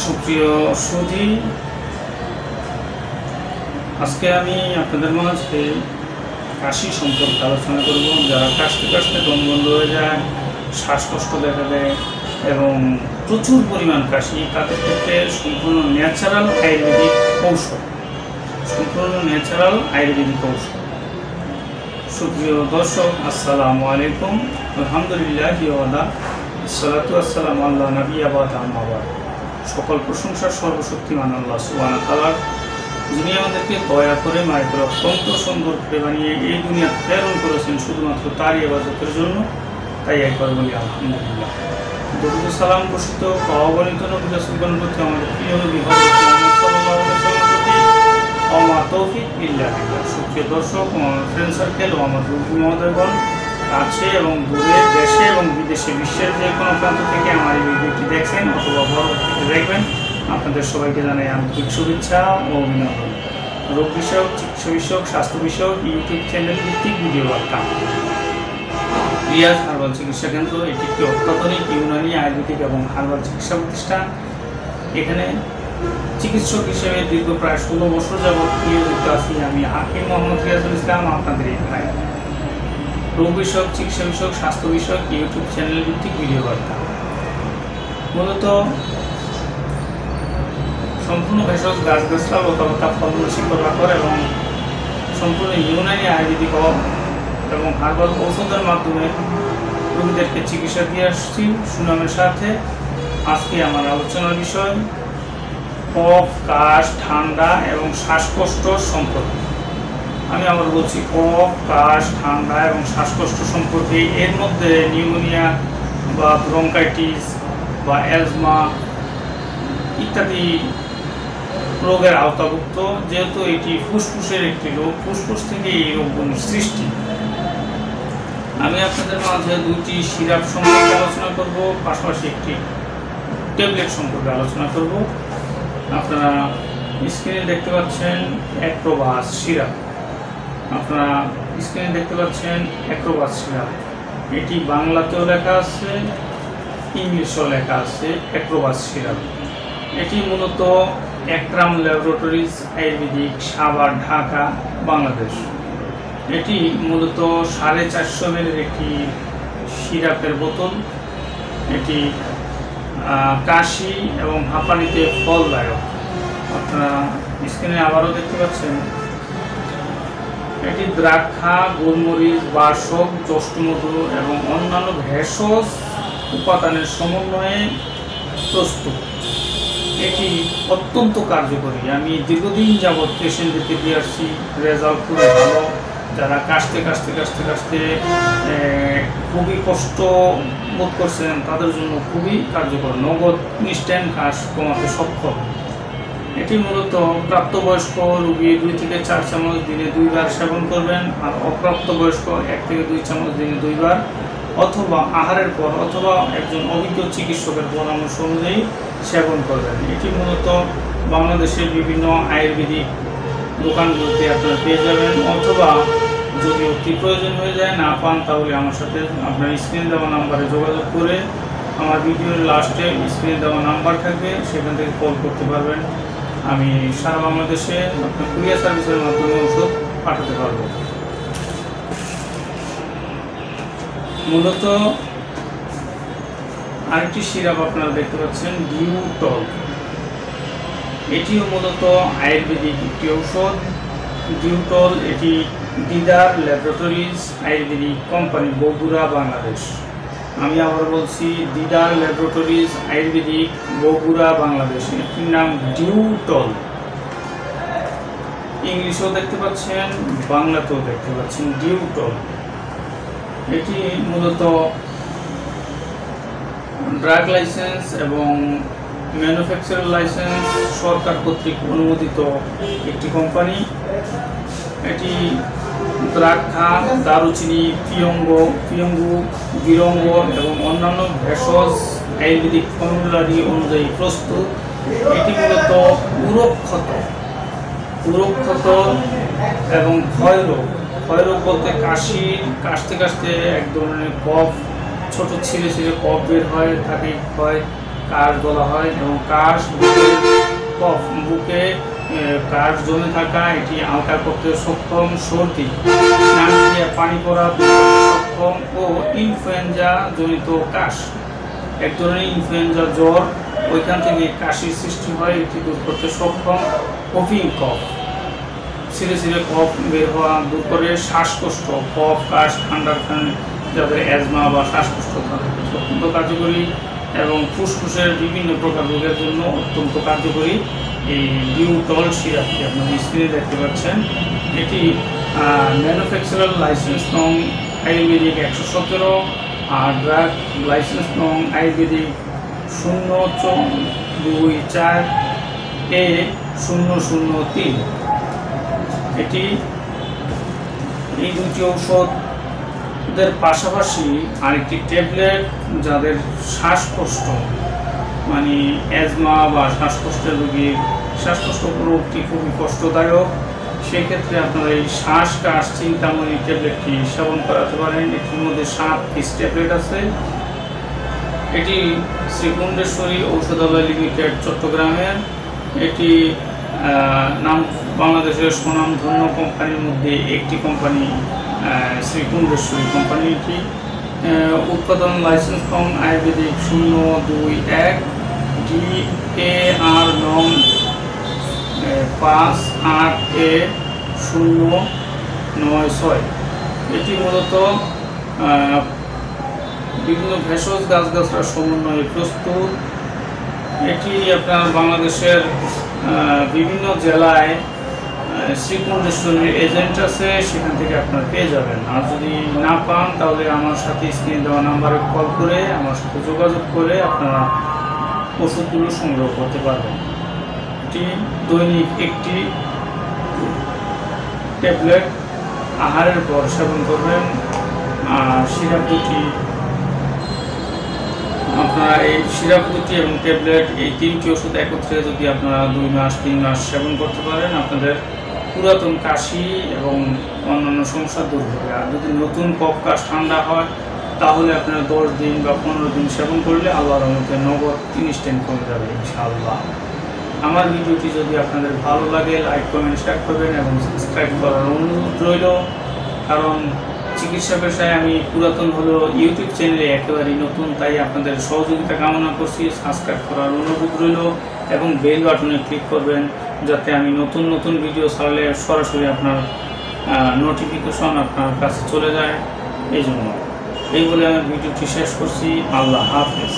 সুপ্রিয় সুধী, আজকে আমি আপনাদের মাঝে কাশি সম্পর্কে আলোচনা করব। যারা কাশতে কাশতে দম বন্ধ হয়ে যায়, শ্বাসকষ্ট দেখা দেয় এবং প্রচুর পরিমাণ কাশি, তাদের ক্ষেত্রে সম্পূর্ণ ন্যাচারাল আয়ুর্বেদিক ঔষধ। সুপ্রিয় দর্শক, আসসালামু আলাইকুম। আলহামদুলিল্লাহ সালাতু আসসালামু আলা নবী আবাদ আম্মা বাদ। সকল প্রশংসা সর্বশক্তিমান আল্লাহ সুবহানাহু ওয়া তাআলার, যিনি আমাদেরকে দয়া করে মায়ের অত্যন্ত সুন্দর করে বানিয়ে এই দুনিয়া প্রেরণ করেছেন শুধুমাত্র তারই ইবাদতের জন্য। তাই একবার বলি আলহামদুলিল্লাহ। দরুদ সালাম বর্ষিত অগণিত নবী রাসূলগণ প্রতি আমাদের প্রিয় নবী হযরত মুহাম্মদ সাল্লাল্লাহু আলাইহি ওয়াসাল্লামের প্রতি আমা তৌফিক বিল্লাহ। সুপ্রিয় দর্শক, ফ্রেন্ড সার্কেল ও আমার বন্ধু মহোদয়গণ, কাছে এবং দূরে, দেশে এবং বিদেশে, বিশ্বের যে কোনো প্রান্ত থেকে আমার এই ভিডিওটি দেখছেন অথবা পরবর্তীতে দেখবেন, আপনাদের সবাইকে জানাই আন্তরিক শুভেচ্ছা ও অভিনন্দন। রোগ বিষয়ক, চিকিৎসা বিষয়ক, স্বাস্থ্য বিষয়ক ইউটিউব চ্যানেল ভিত্তিক ভিডিও বার্তা রিয়াজ হার্বাল চিকিৎসা কেন্দ্র এটি একটি অত্যাধুনিক ইউনানি আয়ুর্বেদিক এবং হার্বাল চিকিৎসা প্রতিষ্ঠান। এখানে চিকিৎসক হিসেবে দীর্ঘ প্রায় 16 বছর যাবৎ নিয়োজিত আছি আমি, হাকিম মোহাম্মদ রিয়াজুল ইসলাম। আপনাদের এখানে রোগ বিষয়ক, চিকিৎসা বিষয়ক, স্বাস্থ্য বিষয়ক ইউটিউব চ্যানেল ভিত্তিক ভিডিও বার্তা মূলত সম্পূর্ণ ভেষজ গাছগাছরা, লতাপাতা, ফলমূল, শিকড় বাকড় এবং সম্পূর্ণ ইউনানি আয়ুর্বেদিক এবং হার্বাল ঔষধের মাধ্যমে রোগীদেরকে চিকিৎসা দিয়ে আসছি সুনামের সাথে। আজকে আমার আলোচনার বিষয় কফ, কাশ, ঠান্ডা এবং শ্বাসকষ্ট সম্পর্কে। আমি আবার বলছি কফ, কাশ, ঠান্ডা এবং শ্বাসকষ্ট সম্পর্কে। এর মধ্যে নিউমোনিয়া বা ব্রঙ্কাইটিস বা অ্যাজমা ইত্যাদি রোগের আওতাভুক্ত। যেহেতু এটি ফুসফুসের একটি রোগ, ফুসফুস থেকে এই রোগগুলোর সৃষ্টি। আমি আপনাদের মাঝে দুইটি সিরাপ সম্পর্কে আলোচনা করব, পাশাপাশি একটি ট্যাবলেট সম্পর্কে আলোচনা করব। আপনারা স্ক্রিনে দেখতে পাচ্ছেন অ্যাক্রোবাস সিরাপ। সিরাপ এটি বাংলাতেও লেখা আছে, ইংলিশেও লেখা আছে অ্যাক্রোবাস সিরাপ। এটি মূলত একরাম ল্যাবরেটরিজ আয়ুর্বেদিক, সাভার, ঢাকা, বাংলাদেশ। এটি মূলত 450 ml একটি সিরাপের বোতল। এটি কাশি এবং হাঁপানিতে ফলদায়ক। আপনারা স্ক্রিনে আবারও দেখতে পাচ্ছেন এটি দ্রাক্ষা, গোলমরিচ, বাসক, জ্যৈষ্ঠমধু এবং অন্যান্য ভেষজ উপাদানের সমন্বয়ে প্রস্তুত। এটি অত্যন্ত কার্যকরী। আমি দীর্ঘদিন যাবৎ পেশেন্টদেরকে দিয়ে আসছি, রেজাল্ট খুবই ভালো। যারা কাশতে খুবই কষ্ট বোধ করছেন, তাদের জন্য খুবই কার্যকর, নগদ ইনস্ট্যান্ট কাশ কমাতে সক্ষম। এটি মূলত প্রাপ্তবয়স্ক রোগী 2 থেকে 4 চামচ দিনে 2 বার সেবন করবেন, আর অপ্রাপ্তবয়স্ক 1 থেকে 2 চামচ দিনে 2 বার, অথবা আহারের পর অথবা একজন অভিজ্ঞ চিকিৎসকের পরামর্শ অনুযায়ী সেবন করবেন। এটি মূলত বাংলাদেশের বিভিন্ন আয়ুর্বেদিক দোকানগুলোতে আপনারা পেয়ে যাবেন, অথবা যদি অতি প্রয়োজন হয়ে যায়, না পান, তাহলে আমার সাথে আপনার স্ক্রিনে দেওয়া নাম্বারে যোগাযোগ করে, আমার ভিডিওর লাস্টে স্ক্রিনে দেওয়া নাম্বার থাকবে, সেখান থেকে কল করতে পারবেন। আমি সারা বাংলাদেশে আপনার কুরিয়ার সার্ভিসের মাধ্যমে ওষুধ পাঠাতে পারবো। মূলত আরেকটি সিরাপ আপনারা দেখতে পাচ্ছেন ডিউটল। এটিও মূলত আয়ুর্বেদিক একটি ঔষধ। ডিউটল এটি দিদার ল্যাবরেটরিজ আয়ুর্বেদিক কোম্পানি, বগুড়া, বাংলাদেশ। আমি আবার বলছি দিদার ল্যাবরেটরিজ আয়ুর্বেদিক, বগুড়া, বাংলাদেশ। এটির নাম ডিউটল। ইংলিশেও দেখতে পাচ্ছেন, বাংলাতেও দেখতে পাচ্ছেন ডিউটল। এটি মূলত ড্রাগ লাইসেন্স এবং ম্যানুফ্যাকচারার লাইসেন্স সরকার কর্তৃক অনুমোদিত একটি কোম্পানি। এটি দ্রাক্ষা, দারুচিনি, পিয়ঙ্গু, বিরঙ্গ এবং অন্যান্য ভেষজ আয়ুর্বেদিক ফর্মুলারি অনুযায়ী প্রস্তুত। এটি মূলত উরক্ষত এবং ক্ষয়রোগ বলতে কাশতে এক ধরনের কফ, ছোট ছিঁড়ে কফ বের হয় থাকে, কাশ বলা হয়। এবং কাশ কফ, বুকে কাশ জমে থাকা, এটি হালকা করতে সক্ষম, সর্দি, নাক দিয়ে পানি পড়া সক্ষম ও ইনফ্লুয়েঞ্জা জনিত কাশ, এক ধরনের ইনফ্লুয়েঞ্জা জ্বর, ওইখান থেকে কাশির সৃষ্টি হয়, এটি দূর করতে সক্ষম। কফিং কফ, ধীরে ধীরে কফ বের হওয়া দূর করে। শ্বাসকষ্ট, কফ, কাশ, ঠান্ডার কারণে যাদের অ্যাজমা বা শ্বাসকষ্ট তাদের ক্ষেত্রে অত্যন্ত কার্যকরী। এবং ফুসফুসের বিভিন্ন প্রকার রোগের জন্য অত্যন্ত কার্যকরী এই ডিউটল সিরাপটি আপনারা স্ক্রিনে দেখতে পাচ্ছেন। এটি ম্যানুফ্যাকচারার লাইসেন্স নং আয়ুর্বেদিক 117 আর ড্রাগ লাইসেন্স নং আয়ুর্বেদিক 024A003। এটি এই দুটি ঔষধের পাশাপাশি আরেকটি ট্যাবলেট যাদের শ্বাসকষ্ট, মানে অ্যাজমা বা শ্বাসকষ্টের রোগীর শ্বাসকষ্ট রোগটি খুবই কষ্টদায়ক, সেক্ষেত্রে আপনারা এই শ্বাসকাশ চিন্তামণি ট্যাবলেটটি সেবন করাতে পারেন। এটির মধ্যে 7 পিস ট্যাবলেট আছে। এটি শ্রীকুণ্ডেশ্বরী ঔষধালয় লিমিটেড চট্টগ্রামের, এটি নাম বাংলাদেশের সুনামধন্য কোম্পানির মধ্যে একটি কোম্পানি শ্রীকুণ্ডেশ্বরী কোম্পানিটি। উৎপাদন লাইসেন্স নং আয়ুর্বেদিক 021 DAR নং 58A096। এটি মূলত বিভিন্ন ভেষজ গাছগাছড়ার সমন্বয়ে প্রস্তুত। এটি আপনার বাংলাদেশের বিভিন্ন জেলায় শ্রীকুণ্ডেশ্বরীর এজেন্ট আছে, সেখান থেকে আপনারা পেয়ে যাবেন। আর যদি না পান তাহলে আমার সাথে স্ক্রিনে দেওয়া নাম্বারে কল করে আমার সাথে যোগাযোগ করে আপনারা ওষুধগুলো সংগ্রহ করতে পারবেন। এটি দৈনিক একটি ট্যাবলেট আহারের পর সেবন করবেন। আর সিরাপ দুটি, আপনারা এই সিরাপ দুটি এবং ট্যাবলেট, এই 3টি ওষুধ একত্রে যদি আপনারা 2 মাস 3 মাস সেবন করতে পারেন, আপনাদের পুরাতন কাশি এবং অন্যান্য সমস্যা দূর হবে। আর যদি নতুন কফ, কাশ, ঠান্ডা হয় তাহলে আপনারা 10 দিন বা 15 দিন সেবন করলে আল্লাহর রহমতে নগদ ইনস্ট্যান্ট কমে যাবে ইনশাআল্লাহ। আমার ভিডিওটি যদি আপনাদের ভালো লাগে লাইক, কমেন্ট, শেয়ার করবেন এবং সাবস্ক্রাইব করার অনুরোধ রইল। কারণ চিকিৎসা পেশায় আমি পুরাতন হলেও ইউটিউব চ্যানেলে একেবারেই নতুন, তাই আপনাদের সহযোগিতা কামনা করছি। সাবস্ক্রাইব করার অনুরোধ রইল এবং বেল বাটনে ক্লিক করবেন যাতে আমি নতুন নতুন ভিডিও ছাড়লে সরাসরি আপনার নোটিফিকেশন আপনার কাছে চলে যায়। এই জন্য এই বলে আমি ভিডিওটি শেষ করছি। আল্লাহ হাফেজ।